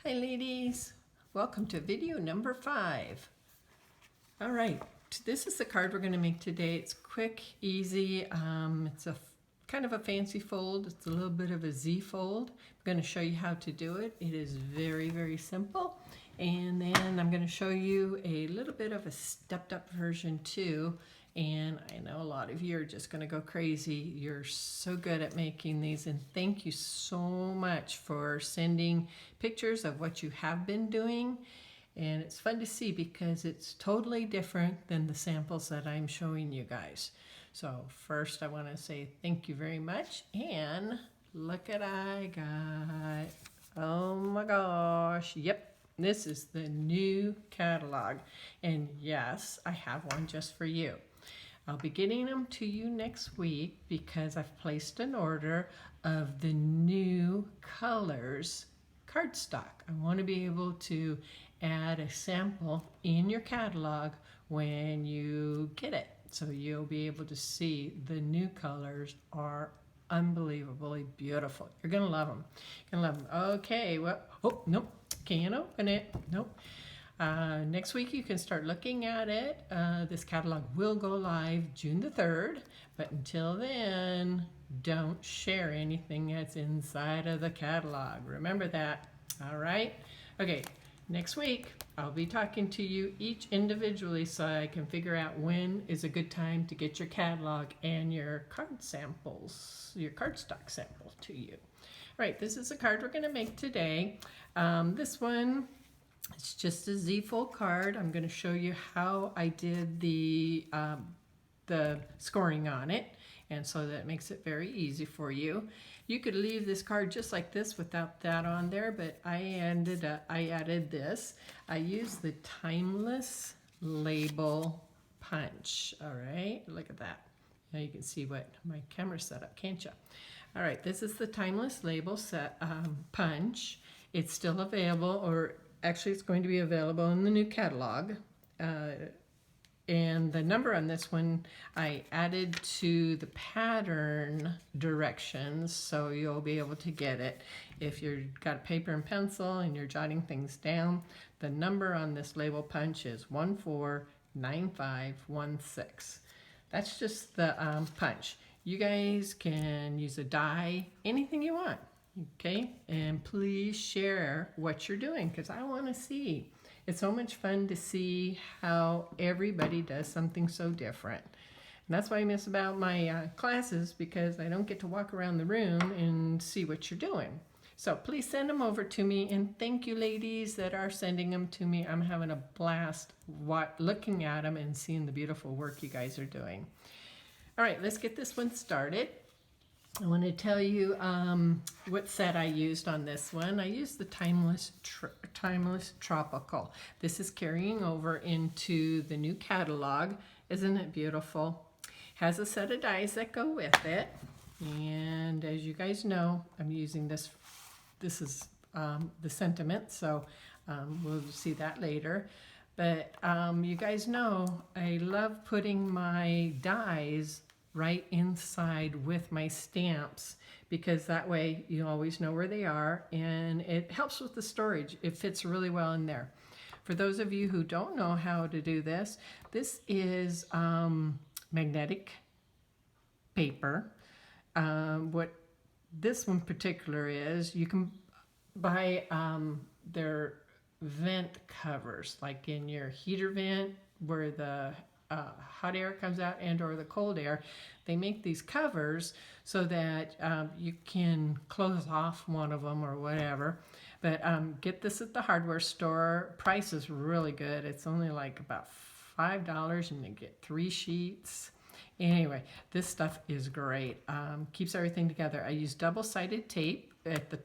Hi ladies, welcome to video number 5. All right, this is the card we're going to make today. It's quick, easy. It's a kind of a fancy fold. It's a little bit of a Z fold. I'm going to show you how to do it. It is very, very simple. And then I'm going to show you a little bit of a stepped up version too. And I know a lot of you are just going to go crazy. You're so good at making these, and thank you so much for sending pictures of what you have been doing. And it's fun to see because it's totally different than the samples that I'm showing you guys. So first I want to say thank you very much, and look at I got. Oh my gosh, yep, this is the new catalog, and yes, I have one just for you. I'll be getting them to you next week because I've placed an order of the new colors cardstock. I want to be able to add a sample in your catalog when you get it. So you'll be able to see the new colors are unbelievably beautiful. You're going to love them. You're going to love them. Okay, well, oh, nope, can't open it. Nope. Next week you can start looking at it. This catalog will go live June the 3rd, but until then, don't share anything that's inside of the catalog. Remember that, all right? Okay, next week I'll be talking to you each individually so I can figure out when is a good time to get your catalog and your card samples, your cardstock sample to you. All right, this is a card we're going to make today. This one, it's just a Z-fold card. I'm going to show you how I did the scoring on it, and so that makes it very easy for you. You could leave this card just like this without that on there, but I added this. I used the Timeless Label Punch. All right, look at that. Now you can see what my camera set up, can't you? All right, this is the Timeless Label Punch. It's still available, or actually, it's going to be available in the new catalog. And the number on this one, I added to the pattern directions, so you'll be able to get it. If you've got a paper and pencil and you're jotting things down, the number on this label punch is 149516. That's just the punch. You guys can use a die, anything you want. Okay, and please share what you're doing because I want to see. It's so much fun to see how everybody does something so different. And that's why I miss about my classes, because I don't get to walk around the room and see what you're doing. So please send them over to me, and thank you ladies that are sending them to me. I'm having a blast looking at them and seeing the beautiful work you guys are doing. All right, let's get this one started. I want to tell you what set I used on this one. I used the Timeless Tropical. This is carrying over into the new catalog. Isn't it beautiful? Has a set of dies that go with it. And as you guys know, I'm using this. This is the sentiment, so we'll see that later. But you guys know I love putting my dies right inside with my stamps, because that way you always know where they are, and it helps with the storage. It fits really well in there. For those of you who don't know how to do this, this is magnetic paper. What this one particular is, you can buy their vent covers, like in your heater vent where the hot air comes out and or the cold air. They make these covers so that you can close off one of them or whatever. But get this at the hardware store. Price is really good. It's only like about $5 and you get 3 sheets. Anyway, this stuff is great. Keeps everything together. I use double-sided tape at the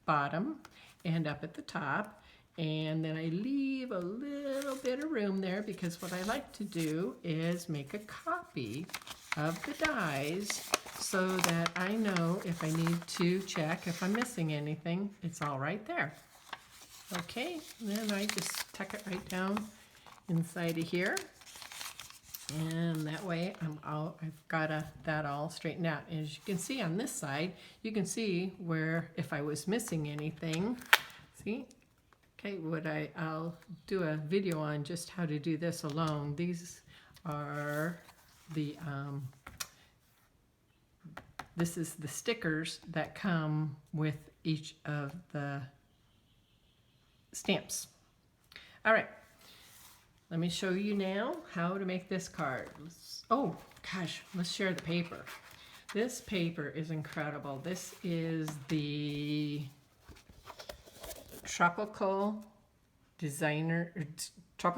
bottom and up at the top. And then I leave a little bit of room there because what I like to do is make a copy of the dies so that I know if I need to check if I'm missing anything, it's all right there. Okay, then I just tuck it right down inside of here. And that way I've got that all straightened out. And as you can see on this side, you can see where if I was missing anything, see, Okay, I'll do a video on just how to do this alone. These are the, this is the stickers that come with each of the stamps. All right, let me show you now how to make this card. Oh gosh, let's share the paper. This paper is incredible. This is the Tropical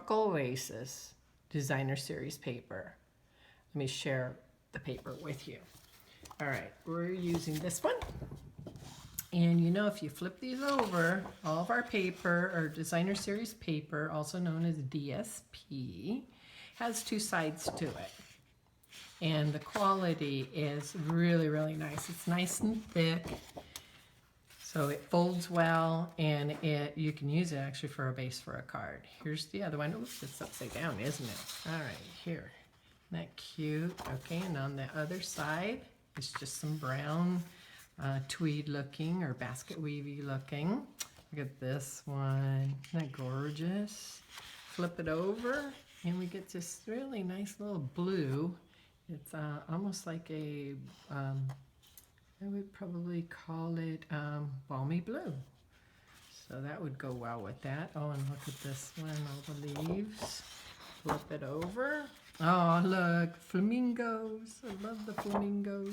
Oasis Designer Series paper. Let me share the paper with you. All right, we're using this one. And you know, if you flip these over, all of our paper, or Designer Series paper, also known as DSP, has two sides to it. And the quality is really, really nice. It's nice and thick. So it folds well, and you can use it actually for a base for a card. Here's the other one. Oops, it's upside down, isn't it? All right, here. Isn't that cute? Okay, and on the other side, it's just some brown tweed looking or basket weavy looking. Look at this one. Isn't that gorgeous? Flip it over, and we get this really nice little blue. It's almost like a I would probably call it balmy blue. So that would go well with that. Oh, and look at this one, all the leaves. Flip it over. Oh, look, flamingos. I love the flamingos.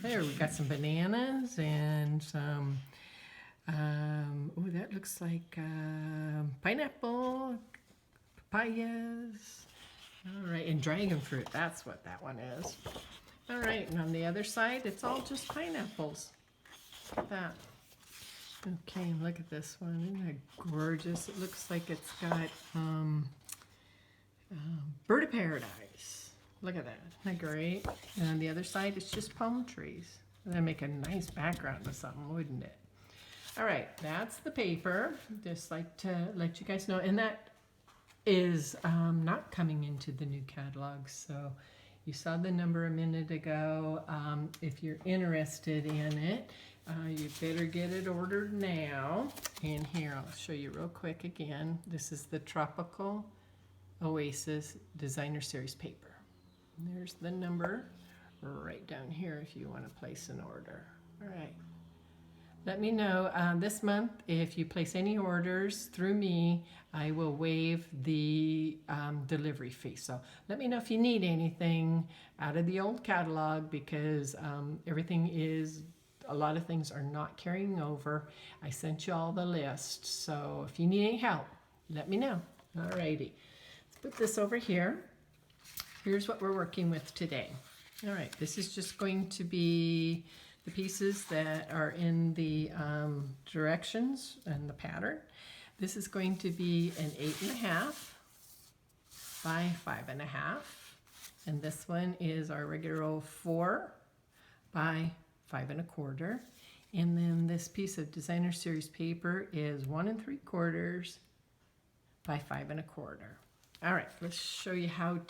There, we got some bananas and some, oh, that looks like pineapple, papayas. All right, and dragon fruit, that's what that one is. All right, and on the other side, it's all just pineapples. Look at that. Okay, look at this one. Isn't that gorgeous? It looks like it's got bird of paradise. Look at that. Isn't that great? And on the other side, it's just palm trees. That'd make a nice background to something, wouldn't it? All right, that's the paper. Just like to let you guys know. And that is not coming into the new catalog, so you saw the number a minute ago. If you're interested in it, you better get it ordered now. And here, I'll show you real quick again. This is the Tropical Oasis Designer Series paper. And there's the number right down here if you want to place an order. All right. Let me know this month if you place any orders through me. I will waive the delivery fee. So let me know if you need anything out of the old catalog, because everything is, a lot of things are not carrying over. I sent you all the list. So if you need any help, let me know. All righty. Let's put this over here. Here's what we're working with today. All right, this is just going to be the pieces that are in the directions and the pattern. This is going to be an 8.5 by 5.5, and this one is our regular old 4 by 5 1/4. And then this piece of Designer Series paper is 1 3/4 by 5 1/4. All right, let's show you how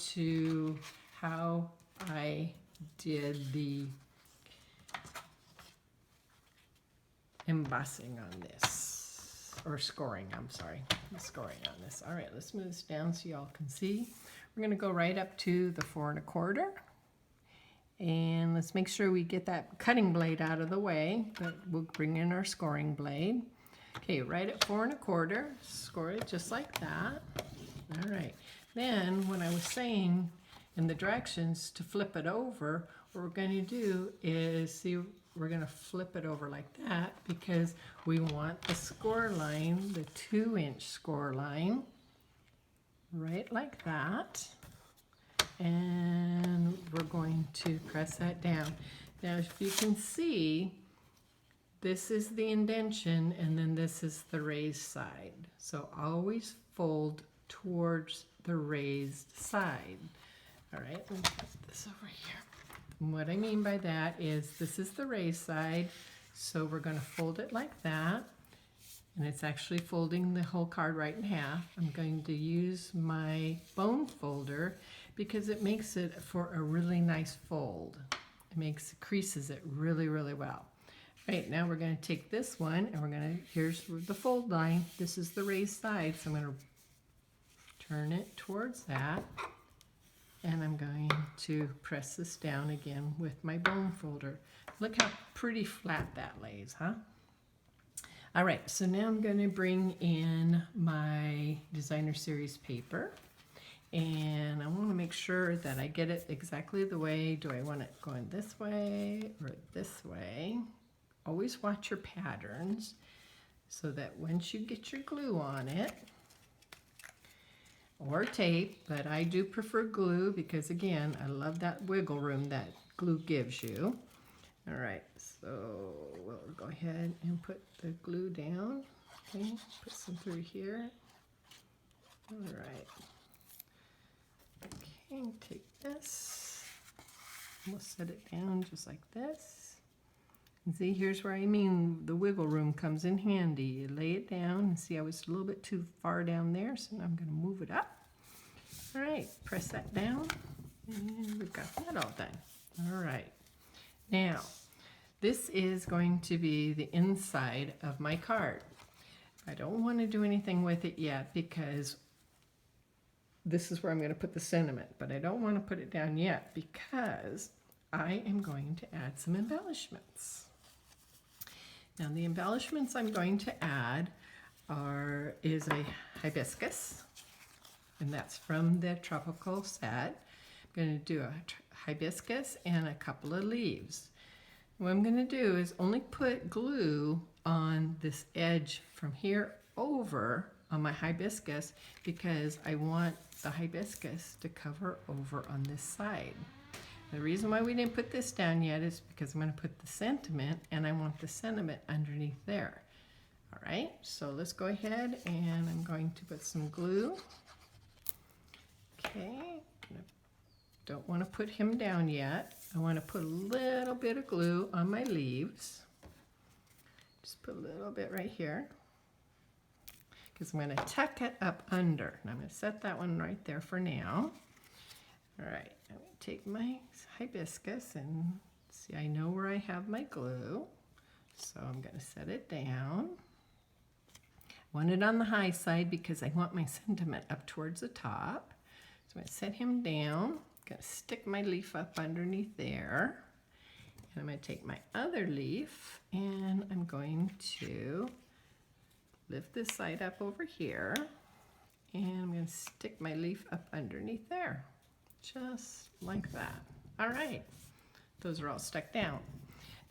I did the embossing on this, or scoring, I'm sorry, scoring on this. All right, let's move this down so y'all can see. We're gonna go right up to the 4 1/4, and let's make sure we get that cutting blade out of the way, but we'll bring in our scoring blade. Okay, right at 4 1/4, score it just like that. All right, then when I was saying in the directions to flip it over, what we're going to do is, see, we're going to flip it over like that because we want the score line, the 2-inch score line, right like that. And we're going to press that down. Now, if you can see, this is the indentation and then this is the raised side. So always fold towards the raised side. All right, let me put this over here. And what I mean by that is this is the raised side, so we're going to fold it like that, and it's actually folding the whole card right in half. I'm going to use my bone folder because it makes it for a really nice fold. It creases it really, really well. Right, now we're going to take this one and we're going to, here's the fold line. This is the raised side, so I'm going to turn it towards that. And I'm going to press this down again with my bone folder. Look how pretty flat that lays, huh? All right, so now I'm going to bring in my Designer Series paper. And I want to make sure that I get it exactly the way. Do I want it going this way or this way? Always watch your patterns so that once you get your glue on it, or tape, but I do prefer glue because again, I love that wiggle room that glue gives you. All right, so we'll go ahead and put the glue down. Okay, put some through here. All right. Okay, take this. We'll set it down just like this. And see, here's where I mean the wiggle room comes in handy. You lay it down and see I was a little bit too far down there, so now I'm going to move it up. All right, press that down, and we've got that all done. All right, now this is going to be the inside of my card. I don't want to do anything with it yet because this is where I'm going to put the sentiment, but I don't want to put it down yet because I am going to add some embellishments. Now the embellishments I'm going to add is a hibiscus, and that's from the tropical set. I'm going to do a hibiscus and a couple of leaves. What I'm going to do is only put glue on this edge from here over on my hibiscus because I want the hibiscus to cover over on this side. The reason why we didn't put this down yet is because I'm going to put the sentiment and I want the sentiment underneath there. All right, so let's go ahead and I'm going to put some glue. Okay, don't want to put him down yet. I want to put a little bit of glue on my leaves. Just put a little bit right here because I'm going to tuck it up under. And I'm going to set that one right there for now. All right, I'm going to take my hibiscus and see, I know where I have my glue. So I'm going to set it down. I want it on the high side because I want my sentiment up towards the top. So I'm going to set him down. I'm going to stick my leaf up underneath there. And I'm going to take my other leaf and I'm going to lift this side up over here. And I'm going to stick my leaf up underneath there. Just like that. All right, those are all stuck down.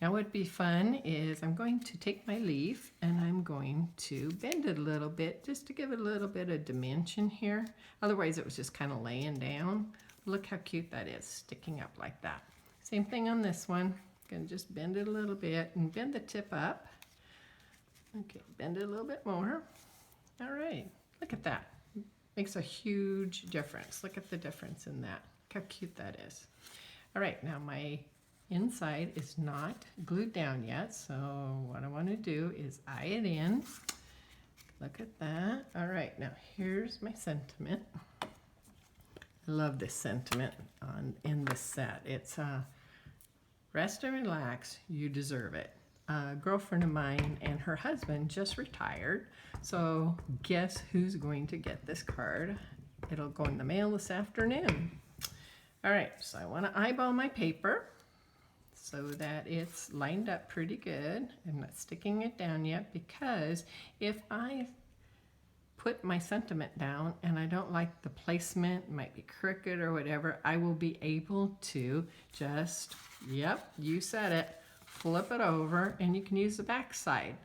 Now what would be fun is I'm going to take my leaf and I'm going to bend it a little bit just to give it a little bit of dimension here. Otherwise it was just kind of laying down. Look how cute that is, sticking up like that. Same thing on this one. I'm going to just bend it a little bit and bend the tip up. Okay, bend it a little bit more. All right, look at that. Makes a huge difference. Look at the difference in that. Look how cute that is. All right, now my inside is not glued down yet, so what I want to do is eye it in. Look at that. All right, now here's my sentiment. I love this sentiment in this set. It's rest and relax, you deserve it. A girlfriend of mine and her husband just retired, so guess who's going to get this card? It'll go in the mail this afternoon. All right, so I want to eyeball my paper so that it's lined up pretty good. I'm not sticking it down yet because if I put my sentiment down and I don't like the placement, it might be crooked or whatever, I will be able to just, yep, you said it, flip it over and you can use the back side.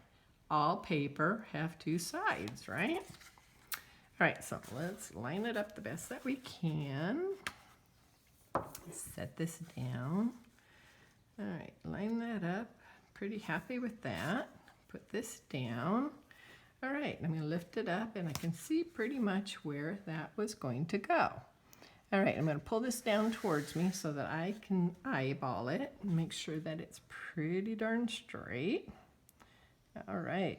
All paper have two sides, right? All right, so let's line it up the best that we can. Set this down. All right, line that up. Pretty happy with that. Put this down. All right, I'm going to lift it up and I can see pretty much where that was going to go. All right, I'm going to pull this down towards me so that I can eyeball it and make sure that it's pretty darn straight. All right.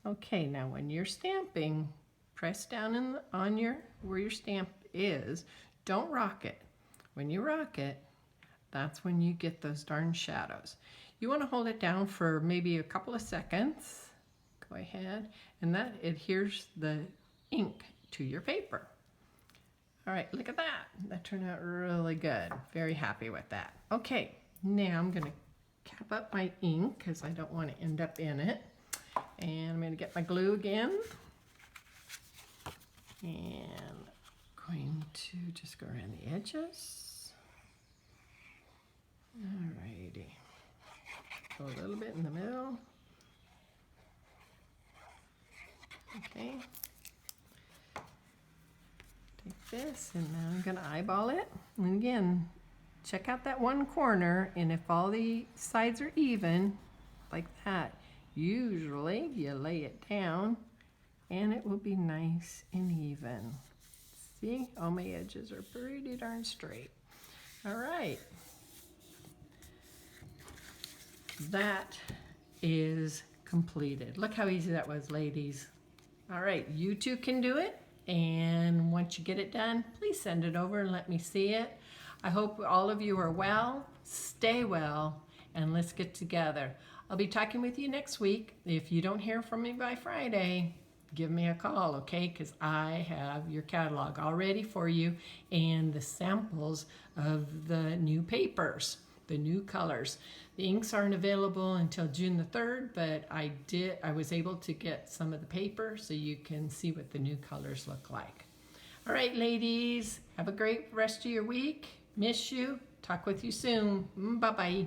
Okay, now when you're stamping, press down on where your stamp is. Don't rock it. When you rock it, that's when you get those darn shadows. You want to hold it down for maybe a couple of seconds. Go ahead, and that adheres the ink to your paper. All right, look at that. That turned out really good. Very happy with that. Okay, now I'm gonna cap up my ink because I don't want to end up in it. And I'm gonna get my glue again. And going to just go around the edges. Alrighty. Go a little bit in the middle. Okay. Take this and now I'm going to eyeball it. And again, check out that one corner, and if all the sides are even, like that, usually you lay it down and it will be nice and even. See, all my edges are pretty darn straight. All right. That is completed. Look how easy that was, ladies. All right, you too can do it. And once you get it done, please send it over and let me see it. I hope all of you are well, stay well, and let's get together. I'll be talking with you next week. If you don't hear from me by Friday, give me a call, okay? Because I have your catalog all ready for you and the samples of the new papers, the new colors. The inks aren't available until June the 3rd, but I was able to get some of the paper so you can see what the new colors look like. All right, ladies, have a great rest of your week. Miss you. Talk with you soon. Bye-bye.